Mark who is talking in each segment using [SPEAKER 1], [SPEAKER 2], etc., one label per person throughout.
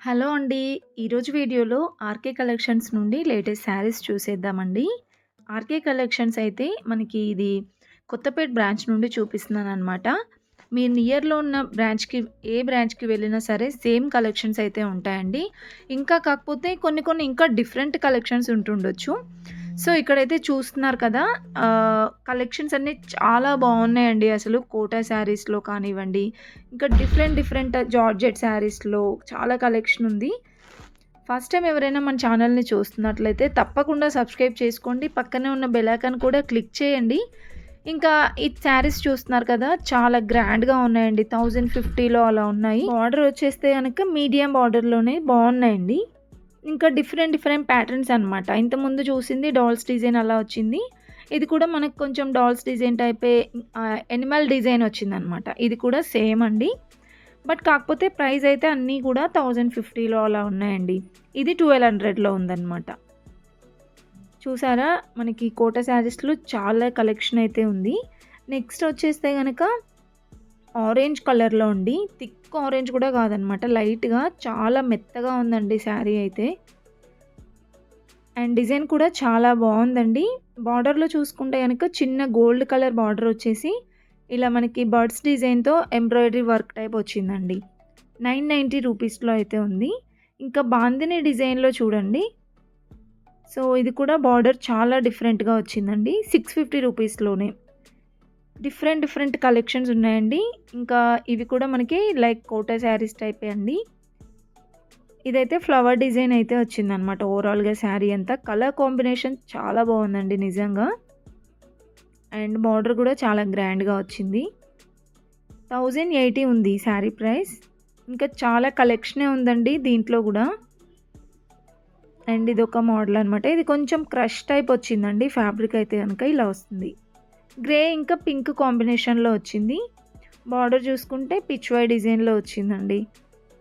[SPEAKER 1] Hello అండి. ఈరోజు వీడియోలో ఆర్‌కే కలెక్షన్స్ నుండి లేటెస్ట్ శారీస్ చూసేద్దామండి. ఆర్‌కే కలెక్షన్స్ అయితే మనకి ఇది కొత్తపేట బ్రాంచ్ నుండి చూపిస్తున్నాననమాట. మీరు నియర్‌లో ఉన్న ఏ బ్రాంచ్‌కి వెళ్ళినా సరే సేమ్ కలెక్షన్స్ అయితే ఉంటాయండి. ఇంకా కాకపోతే కొన్ని కొన్ని ఇంకా డిఫరెంట్ కలెక్షన్స్ ఉంటుండొచ్చు. సో, ఇక్కడైతే చూస్తున్నారు కదా! కలెక్షన్స్ అన్నీ చాలా బావున్నాయండి అసలు. కోటా శారీస్‌లో కానివ్వండి, ఇంకా డిఫరెంట్ డిఫరెంట్ జార్జెట్ శారీస్‌లో చాలా కలెక్షన్ ఉంది. ఫస్ట్ టైమ్ ఎవరైనా మన ఛానల్‌ని చూస్తున్నట్లయితే తప్పకుండా సబ్స్క్రైబ్ చేసుకోండి. పక్కనే ఉన్న బెల్ ఐకాన్ కూడా క్లిక్ చేయండి. ఇంకా ఈ శారీస్ చూస్తున్నారు కదా! చాలా గ్రాండ్‌గా ఉన్నాయండి. 1050లో అలా ఉన్నాయి. బార్డర్ వచ్చేస్తే గనక మీడియం బార్డర్‌లోనే బావున్నాయండి. ఇంకా డిఫరెంట్ డిఫరెంట్ ప్యాటర్న్స్ అనమాట. ఇంతకుముందు చూసింది డాల్స్ డిజైన్ అలా వచ్చింది. ఇది కూడా మనకు కొంచెం డాల్స్ డిజైన్ టైపే యానిమల్ డిజైన్ వచ్చిందనమాట. ఇది కూడా సేమ్ అండి. బట్ కాకపోతే ప్రైస్ అయితే అన్నీ కూడా 1050లో అలా ఉన్నాయండి. ఇది 1200లో ఉందనమాట. చూసారా? మనకి కోట శారీస్‌లో చాలా కలెక్షన్ అయితే ఉంది. నెక్స్ట్ వచ్చేస్తే గనక ఆరెంజ్ కలర్‌లో అండి. థిక్ ఆరెంజ్ కూడా కాదనమాట. లైట్‌గా చాలా మెత్తగా ఉందండి శారీ అయితే. అండ్ డిజైన్ కూడా చాలా బావుందండి. బార్డర్‌లో చూసుకుంటే గనక చిన్న గోల్డ్ కలర్ బార్డర్ వచ్చేసి ఇలా మనకి బర్డ్స్ డిజైన్‌తో ఎంబ్రాయిడరీ వర్క్ టైప్ వచ్చిందండి. 990 రూపీస్‌లో అయితే ఉంది. ఇంకా బాందిని డిజైన్‌లో చూడండి. సో, ఇది కూడా బార్డర్ చాలా డిఫరెంట్‌గా వచ్చిందండి. 650 రూపీస్‌లోనే. డిఫరెంట్ డిఫరెంట్ కలెక్షన్స్ ఉన్నాయండి. ఇంకా ఇవి కూడా మనకి లైక్ కోటా శారీస్ టైపే అండి. ఇదైతే ఫ్లవర్ డిజైన్ అయితే వచ్చిందనమాట. ఓవరాల్‌గా శారీ అంతా. కలర్ కాంబినేషన్ చాలా బావుందండి నిజంగా. అండ్ బార్డర్ కూడా చాలా గ్రాండ్‌గా వచ్చింది. 1080 ఉంది ఈ శారీ ప్రైస్. ఇంకా చాలా కలెక్షనే ఉందండి దీంట్లో గూడా. అండ్ ఇదొక మోడల్ అనమాట. ఇది కొంచెం క్రష్ టైప్ వచ్చిందండి. ఫ్యాబ్రిక్ అయితే గనక ఇలా వస్తుంది. గ్రే ఇంకా పింక్ కాంబినేషన్‌లో వచ్చింది. బార్డర్ చూసుకుంటే పిచ్ వై డిజైన్‌లో వచ్చిందండి.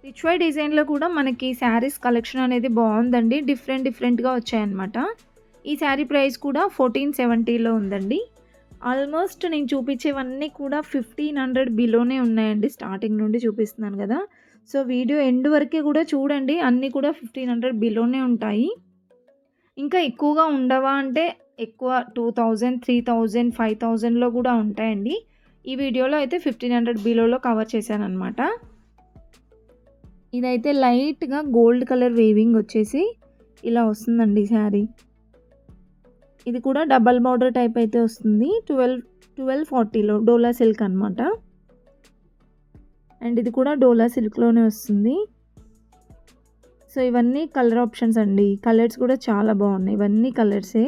[SPEAKER 1] పిచ్ వై డిజైన్‌లో కూడా మనకి శారీస్ కలెక్షన్ అనేది బావుందండి. డిఫరెంట్ డిఫరెంట్‌గా వచ్చాయన్నమాట. ఈ శారీ ప్రైస్ కూడా 1470లో ఉందండి. ఆల్మోస్ట్ నేను చూపించేవన్నీ కూడా 1500 బిలోనే ఉన్నాయండి. స్టార్టింగ్ నుండి చూపిస్తున్నాను గదా! సో, వీడియో ఎండ్ వరకే కూడా చూడండి. అన్నీ కూడా 1500 బిలోనే ఉంటాయి. ఇంకా ఎక్కువగా ఉండవా అంటే ఎక్కువ 2000, 3000, 5000లో కూడా ఉంటాయండి. ఈ వీడియోలో అయితే 1500 బిలోలో కవర్ చేశాననమాట. ఇదైతే లైట్‌గా గోల్డ్ కలర్ వీవింగ్ వచ్చేసి ఇలా వస్తుందండి శారీ. ఇది కూడా డబల్ బార్డర్ టైప్ అయితే వస్తుంది. 1240లో డోలా సిల్క్ అనమాట. అండ్ ఇది కూడా డోలా సిల్క్‌లోనే వస్తుంది. సో, ఇవన్నీ కలర్ ఆప్షన్స్ అండి. కలర్స్ కూడా చాలా బాగున్నాయి. ఇవన్నీ కలర్సే.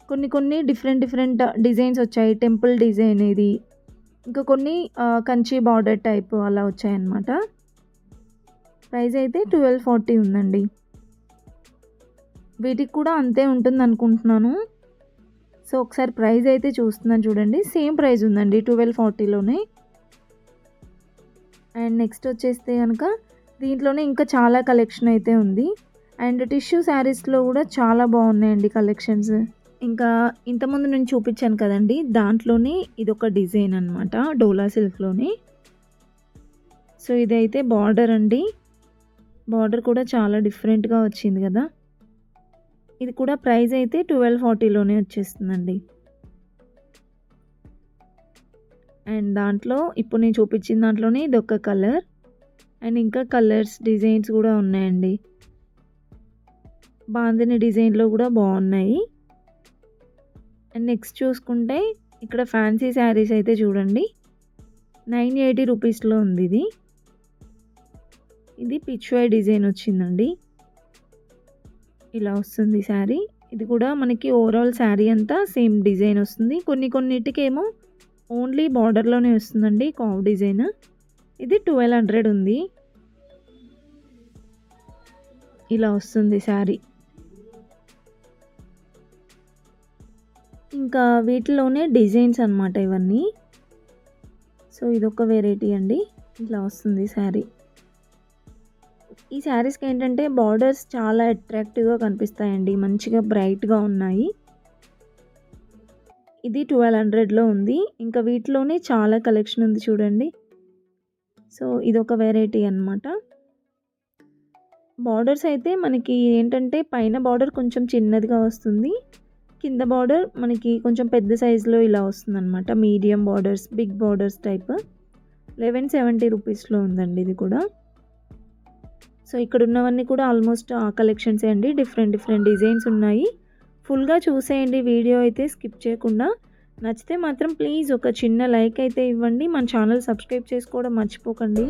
[SPEAKER 1] కొన్ని కొన్ని డిఫరెంట్ డిఫరెంట్ డిజైన్స్ వచ్చాయి. టెంపుల్ డిజైన్ ఇది. ఇంకా కొన్ని కంచి బార్డర్ టైప్ అలా వచ్చాయన్నమాట. ప్రైస్ అయితే 1240 ఉందండి. వీటికి కూడా అంతే ఉంటుందనుకుంటున్నాను. సో, ఒకసారి ప్రైస్ అయితే చూస్తున్నాను చూడండి. సేమ్ ప్రైస్ ఉందండి 1240లోనే. అండ్ నెక్స్ట్ వచ్చేస్తే గనక దీంట్లోనే ఇంకా చాలా కలెక్షన్ అయితే ఉంది. అండ్ టిష్యూ శారీస్‌లో కూడా చాలా బాగున్నాయండి కలెక్షన్స్. ఇంకా ఇంతకుముందు నేను చూపించాను కదండీ! దాంట్లోనే ఇదొక డిజైన్ అనమాట. డోలా సిల్క్‌లోనే. సో, ఇదైతే బార్డర్ అండి. బార్డర్ కూడా చాలా డిఫరెంట్‌గా వచ్చింది కదా! ఇది కూడా ప్రైస్ అయితే 1240లోనే వచ్చేస్తుందండి. అండ్ దాంట్లో ఇప్పుడు నేను చూపించిన దాంట్లోనే ఇదొక కలర్. అండ్ ఇంకా కలర్స్, డిజైన్స్ కూడా ఉన్నాయండి. బాందిని డిజైన్‌లో కూడా బాగున్నాయి. అండ్ నెక్స్ట్ చూసుకుంటే ఇక్కడ ఫ్యాన్సీ శారీస్ అయితే చూడండి. 980 రూపీస్‌లో ఉంది ఇది. ఇది పిచ్ వై డిజైన్ వచ్చిందండి. ఇలా వస్తుంది శారీ. ఇది కూడా మనకి ఓవరాల్ శారీ అంతా సేమ్ డిజైన్ వస్తుంది. కొన్ని కొన్నిటికేమో ఓన్లీ బార్డర్‌లోనే వస్తుందండి కావ్ డిజైన్. ఇది 1200 ఉంది. ఇలా వస్తుంది శారీ. ఇంకా వీటిలోనే డిజైన్స్ అనమాట ఇవన్నీ. సో, ఇదొక వెరైటీ అండి. ఇట్లా వస్తుంది శారీ. ఈ శారీస్‌కి ఏంటంటే బార్డర్స్ చాలా అట్రాక్టివ్‌గా కనిపిస్తాయండి. మంచిగా బ్రైట్‌గా ఉన్నాయి. ఇది 1200లో ఉంది. ఇంకా వీటిలోనే చాలా కలెక్షన్ ఉంది చూడండి. సో, ఇదొక వెరైటీ అనమాట. బార్డర్స్ అయితే మనకి ఏంటంటే పైన బార్డర్ కొంచెం చిన్నదిగా వస్తుంది. కింద బార్డర్ మనకి కొంచెం పెద్ద సైజులో ఇలా వస్తుందనమాట. Medium borders, big borders type. 1170 రూపీస్‌లో ఉందండి ఇది కూడా. సో, ఇక్కడున్నవన్నీ కూడా ఆల్మోస్ట్ ఆ కలెక్షన్సే అండి. డిఫరెంట్ డిఫరెంట్ డిజైన్స్ ఉన్నాయి. ఫుల్‌గా చూసేయండి వీడియో అయితే స్కిప్ చేయకుండా. నచ్చితే మాత్రం ప్లీజ్ ఒక చిన్న లైక్ అయితే ఇవ్వండి. మన ఛానల్ సబ్స్క్రైబ్ చేసుకోవడం మర్చిపోకండి.